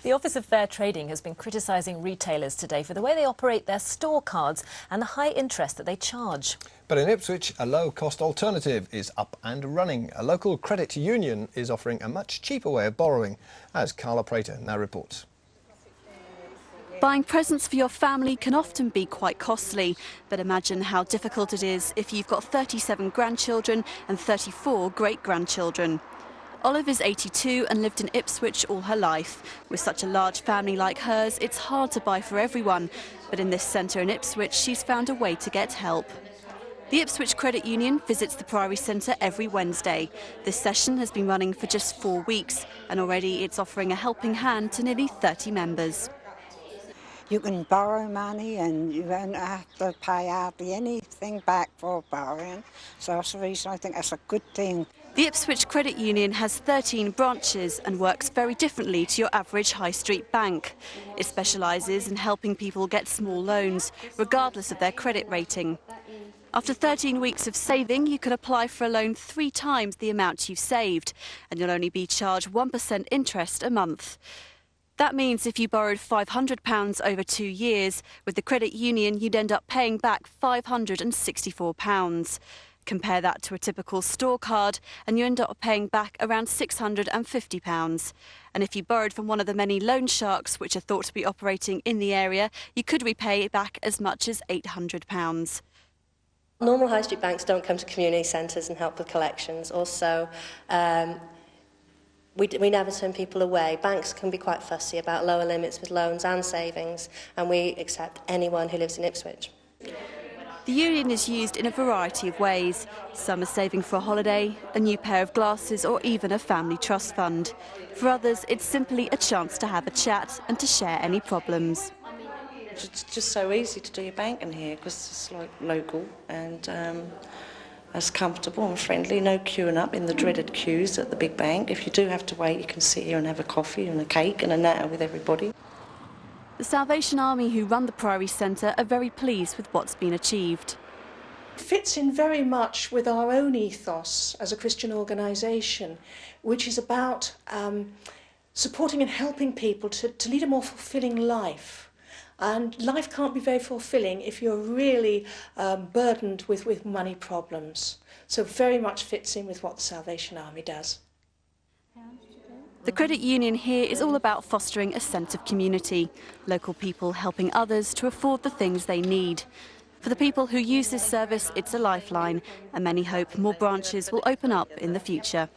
The Office of Fair Trading has been criticising retailers today for the way they operate their store cards and the high interest that they charge. But in Ipswich, a low-cost alternative is up and running. A local credit union is offering a much cheaper way of borrowing, as Carla Prater now reports. Buying presents for your family can often be quite costly, but imagine how difficult it is if you've got 37 grandchildren and 34 great-grandchildren. Olive is 82 and lived in Ipswich all her life. With such a large family like hers, it's hard to buy for everyone, but in this centre in Ipswich, she's found a way to get help. The Ipswich Credit Union visits the Priory Centre every Wednesday. This session has been running for just 4 weeks, and already it's offering a helping hand to nearly 30 members. You can borrow money and you won't have to pay hardly anything back for borrowing. So that's the reason I think that's a good thing. The Ipswich Credit Union has 13 branches and works very differently to your average high street bank. It specialises in helping people get small loans, regardless of their credit rating. After 13 weeks of saving, you can apply for a loan 3 times the amount you've saved, and you'll only be charged 1% interest a month. That means if you borrowed £500 over 2 years, with the credit union you'd end up paying back £564. Compare that to a typical store card and you end up paying back around £650. And if you borrowed from one of the many loan sharks which are thought to be operating in the area, you could repay back as much as £800. Normal high street banks don't come to community centres and help with collections. Also, we never turn people away. Banks can be quite fussy about lower limits with loans and savings, and we accept anyone who lives in Ipswich. The union is used in a variety of ways. Some are saving for a holiday, a new pair of glasses, or even a family trust fund. For others, it's simply a chance to have a chat and to share any problems. It's just so easy to do your banking here because it's like local and it's comfortable and friendly, no queuing up in the dreaded queues at the big bank. If you do have to wait, you can sit here and have a coffee and a cake and a natter with everybody. The Salvation Army who run the Priory Centre are very pleased with what's been achieved. It fits in very much with our own ethos as a Christian organisation, which is about supporting and helping people to lead a more fulfilling life. And life can't be very fulfilling if you're really burdened with money problems. So very much fits in with what the Salvation Army does. The credit union here is all about fostering a sense of community, local people helping others to afford the things they need. For the people who use this service, it's a lifeline, and many hope more branches will open up in the future.